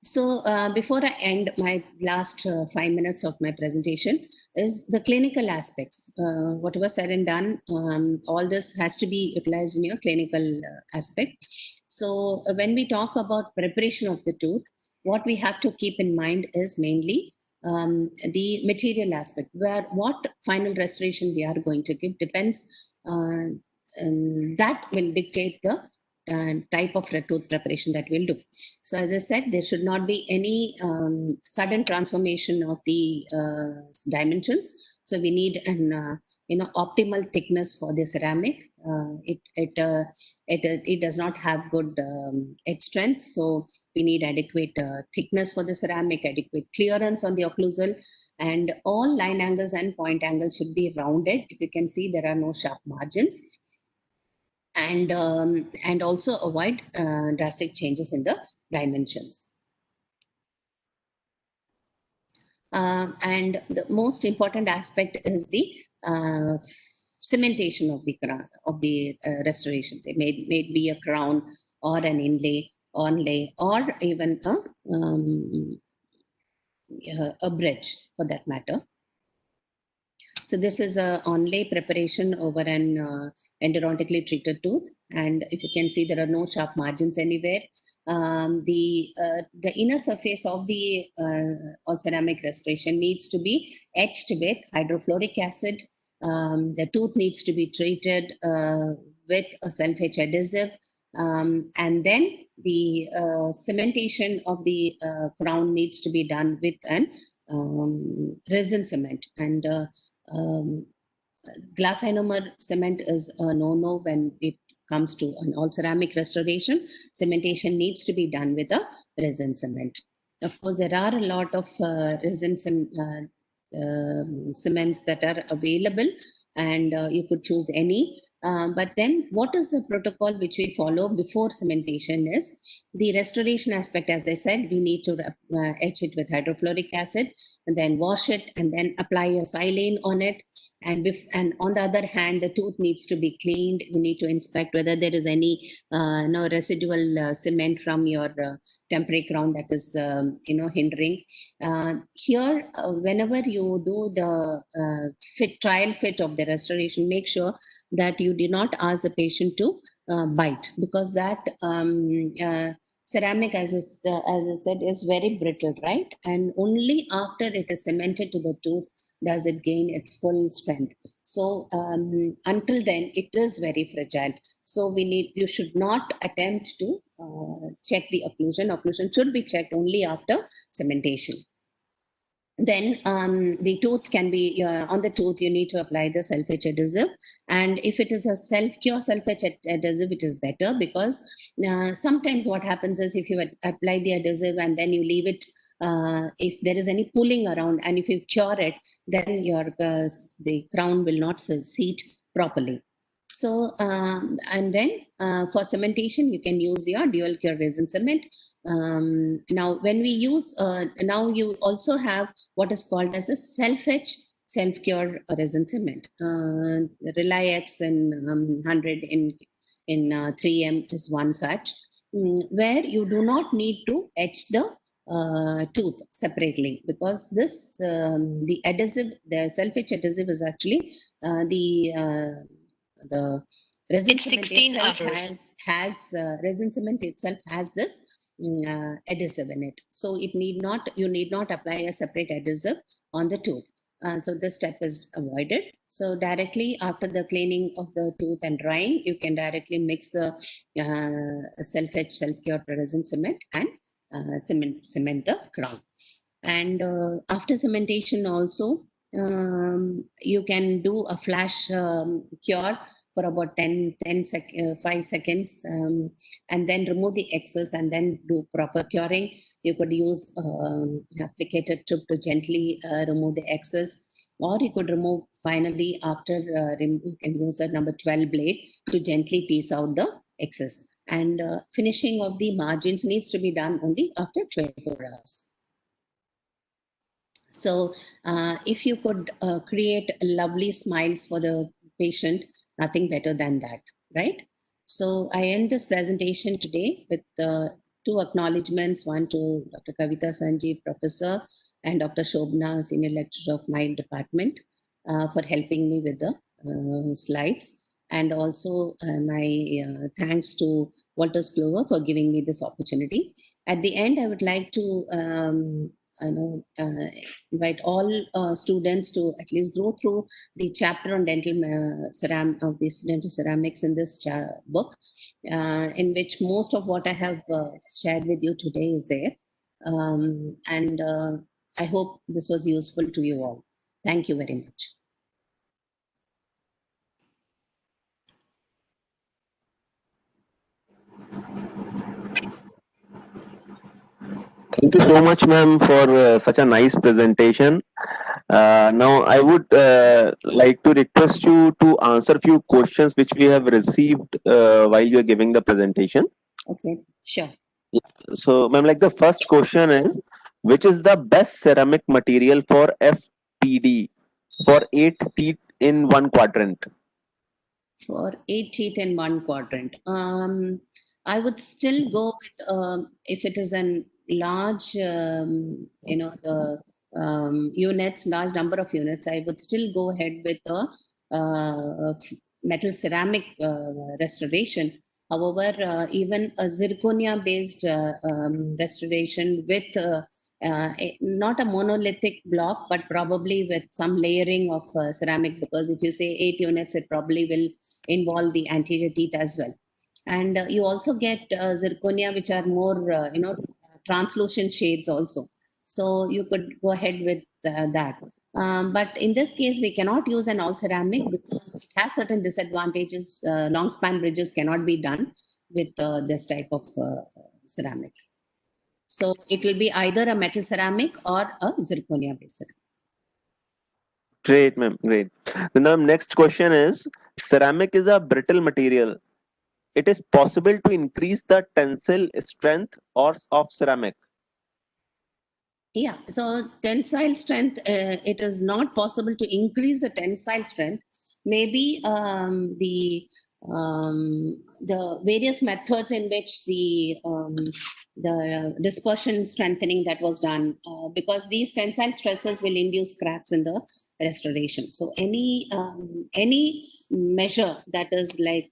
Speaker 1: So before I end my last 5 minutes of my presentation is the clinical aspects. Whatever said and done, all this has to be utilized in your clinical aspect. So when we talk about preparation of the tooth, what we have to keep in mind is mainly the material aspect, where what final restoration we are going to give depends, and that will dictate the type of tooth preparation that we'll do. So as I said, there should not be any sudden transformation of the dimensions. So we need an optimal thickness for the ceramic. It does not have good edge strength, so we need adequate thickness for the ceramic, adequate clearance on the occlusal, and all line angles and point angles should be rounded. If you can see, there are no sharp margins, and also avoid drastic changes in the dimensions. And the most important aspect is the cementation of the restorations. It may be a crown or an inlay, onlay, or even a bridge for that matter. So this is a onlay preparation over an endodontically treated tooth, and if you can see, there are no sharp margins anywhere. The inner surface of the ceramic restoration needs to be etched with hydrofluoric acid. The tooth needs to be treated with a self-etch adhesive, and then the cementation of the crown needs to be done with an resin cement, and glass ionomer cement is a no-no when it comes to an all ceramic restoration. Cementation needs to be done with a resin cement. Of course, there are a lot of resin cements that are available, and you could choose any. But then what is the protocol which we follow before cementation is the restoration aspect. As I said, we need to etch it with hydrofluoric acid, and then wash it, and then apply a silane on it. And on the other hand, the tooth needs to be cleaned. You need to inspect whether there is any residual cement from your temporary crown that is hindering. Here, whenever you do the trial fit of the restoration, make sure that you do not ask the patient to bite, because that ceramic, as I said, is very brittle, right? And only after it is cemented to the tooth does it gain its full strength. So until then, it is very fragile. So you should not attempt to check the occlusion. Occlusion should be checked only after cementation. Then the tooth can be, on the tooth, you need to apply the self-etch adhesive. And if it is a self-cure self-etch adhesive, it is better, because sometimes what happens is if you apply the adhesive and then you leave it, if there is any pulling around, and if you cure it, then the crown will not seat properly. So, and then for cementation, you can use your dual cure resin cement. Now, when we use, now you also have what is called as a self-etch self-cure resin cement. Reliax and 100 in 3M is one such, where you do not need to etch the tooth separately, because this the adhesive, the self-etch adhesive is actually the resin cement itself has resin cement itself has this adhesive in it. So you need not apply a separate adhesive on the tooth. So this step is avoided. So directly after the cleaning of the tooth and drying, you can directly mix the self-etch, self-cure fluorescent cement and cement the crown. And after cementation also, you can do a flash cure for about 5 seconds, and then remove the excess and then do proper curing. You could use applicator tube to gently remove the excess, or you could remove finally after you can use a number 12 blade to gently tease out the excess. And finishing of the margins needs to be done only after 24 hours. So if you could create lovely smiles for the patient, nothing better than that, right? So I end this presentation today with two acknowledgements, one to Dr. Kavita Sanjeev, Professor, and Dr. Shobna, Senior Lecturer of my department, for helping me with the slides. And also my thanks to Walters Clover for giving me this opportunity. At the end, I would like to invite all students to at least go through the chapter on dental of this dental ceramics in this book, in which most of what I have shared with you today is there. And I hope this was useful to you all. Thank you very much.
Speaker 3: Thank you so much, ma'am, for such a nice presentation. Now, I would like to request you to answer few questions which we have received while you are giving the presentation.
Speaker 1: Okay, sure.
Speaker 3: So, ma'am, like the first question is, which is the best ceramic material for FPD for 8 teeth in one quadrant?
Speaker 1: For 8 teeth in one quadrant. I would still go with if it is a large, the units, large number of units. I would still go ahead with the metal ceramic restoration. However, even a zirconia-based restoration with not a monolithic block, but probably with some layering of ceramic, because if you say 8 units, it probably will involve the anterior teeth as well. And you also get zirconia, which are more, translucent shades also. So you could go ahead with that. But in this case, we cannot use an all ceramic because it has certain disadvantages. Long span bridges cannot be done with this type of ceramic. So it will be either a metal ceramic or a zirconia based ceramic.
Speaker 3: Great, ma'am. Great. Then the next question is, ceramic is a brittle material. It is possible to increase the tensile strength of ceramic.
Speaker 1: Yeah, so tensile strength, it is not possible to increase the tensile strength. Maybe the various methods in which the dispersion strengthening that was done, because these tensile stresses will induce cracks in the restoration. So any measure that is like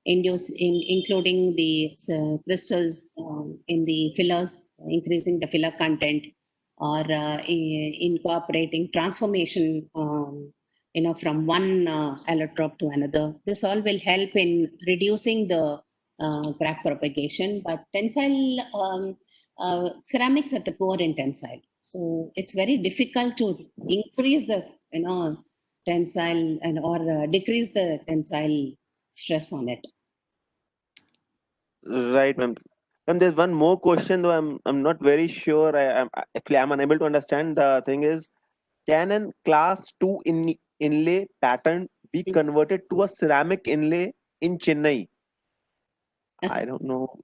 Speaker 1: including the crystals in the fillers, increasing the filler content, or incorporating transformation, from one allotrope to another. This all will help in reducing the crack propagation. But tensile ceramics are poor in tensile, so it's very difficult to increase the tensile and or decrease the tensile stress on it.
Speaker 3: Right, ma'am. Ma'am, there's one more question though. I'm not very sure. I'm unable to understand. The thing is, can an class 2 inlay pattern be converted to a ceramic inlay in Chennai? I don't know.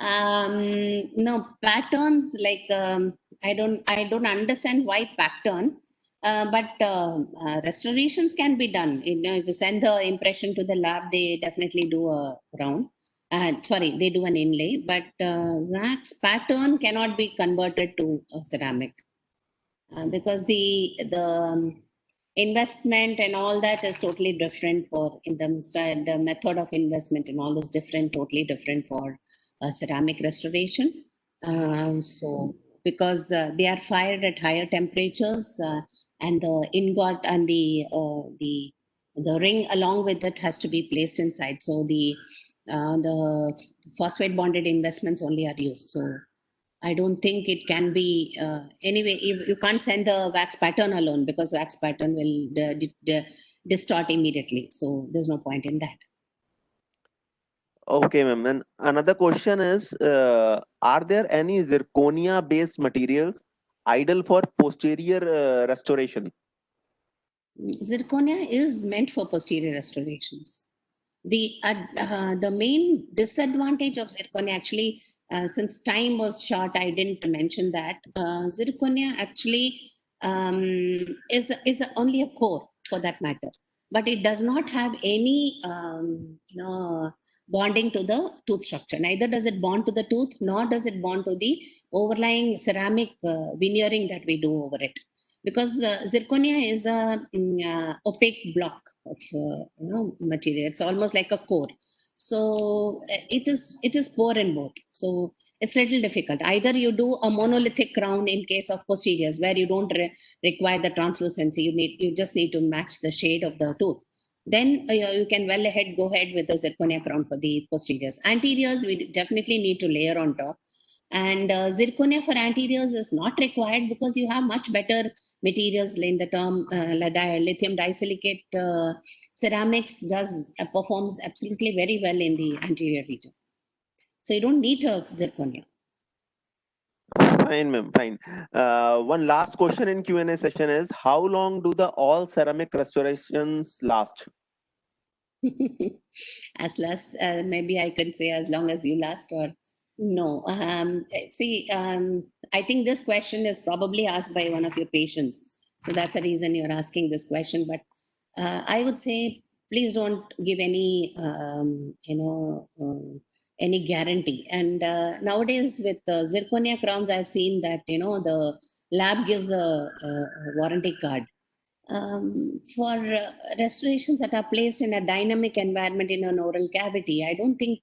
Speaker 1: No patterns, like I don't understand why pattern, but restorations can be done. If you send the impression to the lab, they definitely do a round. Sorry, they do an inlay, but wax pattern cannot be converted to ceramic, because the investment and all that is totally different for in the style, the method of investment and all is different, totally different for ceramic restoration. So because they are fired at higher temperatures, and the ingot and the ring along with it has to be placed inside. So the phosphate bonded investments only are used. So I don't think it can be anyway. You can't send the wax pattern alone, because wax pattern will distort immediately. So there's no point in that.
Speaker 3: Okay, ma'am. And another question is, are there any zirconia-based materials ideal for posterior restoration?
Speaker 1: Zirconia is meant for posterior restorations. The main disadvantage of zirconia, actually, since time was short, I didn't mention that zirconia actually is only a core for that matter, but it does not have any bonding to the tooth structure. Neither does it bond to the tooth, nor does it bond to the overlying ceramic veneering that we do over it, because zirconia is a opaque block of material. It's almost like a core. So it is poor in both. So it's little difficult. Either you do a monolithic crown in case of posteriors, where you don't require the translucency. You just need to match the shade of the tooth. Then you can go ahead with the zirconia crown for the posteriors. Anteriors, we definitely need to layer on top. And zirconia for anteriors is not required, because you have much better materials in the term lithium disilicate ceramics performs absolutely very well in the anterior region. So you don't need a zirconia.
Speaker 3: Fine, ma'am. Fine. One last question in Q&A session is, how long do the all ceramic restorations last?
Speaker 1: As last, maybe I could say as long as you last, or no. I think this question is probably asked by one of your patients. So that's the reason you're asking this question. But I would say, please don't give any, any guarantee. And nowadays with zirconia crowns, I've seen that, the lab gives a warranty card for restorations that are placed in a dynamic environment in an oral cavity. I don't think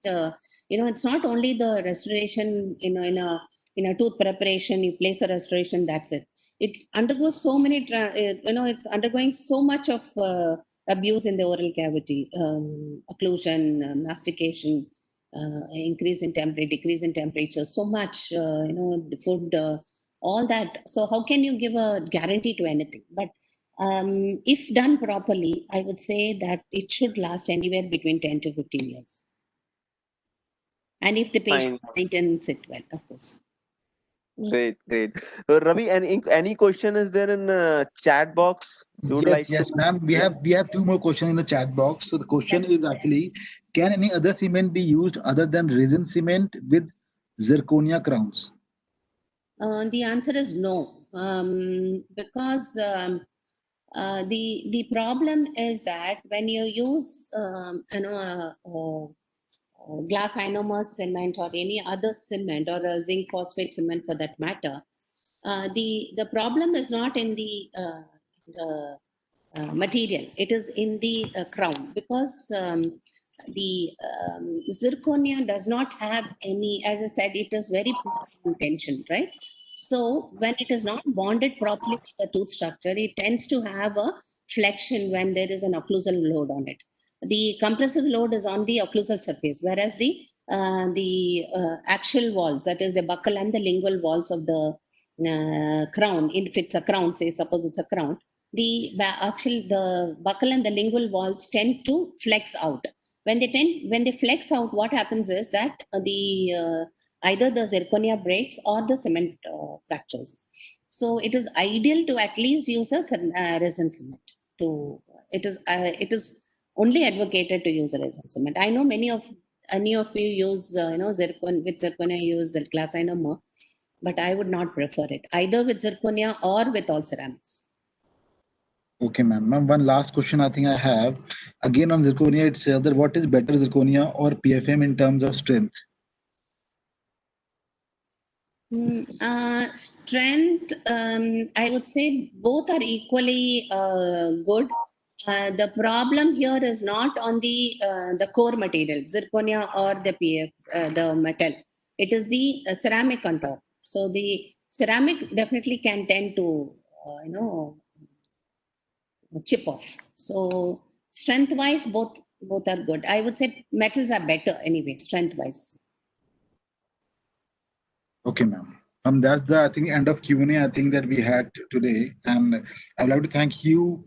Speaker 1: it's not only the restoration in a tooth preparation. You place a restoration, that's it. It undergoes so many it's undergoing so much of abuse in the oral cavity, occlusion, mastication, increase in temperature, decrease in temperature, so much the food, all that. So how can you give a guarantee to anything? But if done properly, I would say that it should last anywhere between 10 to 15 years. And if the patient
Speaker 3: Fine.
Speaker 1: maintains it well, of course.
Speaker 3: Great, great. Ravi, any question is there in chat box? You would like
Speaker 2: Yes,
Speaker 3: to?
Speaker 2: ma'am. We have two more questions in the chat box. So the question
Speaker 1: That's
Speaker 2: is actually, can any other cement be used other than resin cement with zirconia crowns?
Speaker 1: The answer is no, because the problem is that when you use glass ionomer cement or any other cement, or a zinc phosphate cement for that matter, the problem is not in the material. It is in the crown, because the zirconia does not have any, as I said, it is very poor in tension, right? So when it is not bonded properly to the tooth structure, it tends to have a flexion when there is an occlusal load on it. The compressive load is on the occlusal surface, whereas the axial walls, that is the buccal and the lingual walls of the crown, if it's a crown, say suppose it's a crown, the buccal and the lingual walls tend to flex out. When they flex out, what happens is that either the zirconia breaks or the cement fractures. So it is ideal to at least use a resin cement. It is only advocated to use a resin cement. I know many of you use zirconia, use glass ionomer, but I would not prefer it either with zirconia or with all ceramics.
Speaker 2: Okay, ma'am. Ma'am, one last question I think I have, again on zirconia itself, that what is better, zirconia or PFM in terms of strength?
Speaker 1: Strength, I would say both are equally good. The problem here is not on the core material, zirconia or the PF, the metal. It is the ceramic on top. So the ceramic definitely can tend to, chip off. So strength-wise, both are good. I would say metals are better anyway, strength-wise.
Speaker 2: Okay, ma'am. That's the, I think, end of Q&A I think that we had today. And I would like to thank you,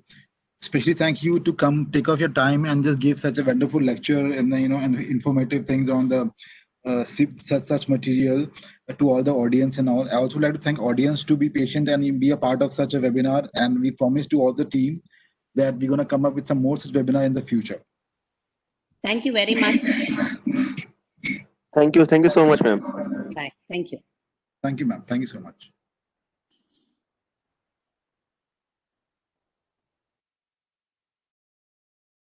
Speaker 2: especially thank you to come take off your time and just give such a wonderful lecture and and informative things on the such material to all the audience and all. I also like to thank audience to be patient and be a part of such a webinar. And we promise to all the team that we're going to come up with some more such webinar in the future.
Speaker 1: Thank you very much.
Speaker 3: Thank you so much, ma'am.
Speaker 1: Bye. Thank you.
Speaker 2: Thank you, ma'am. Thank you so much.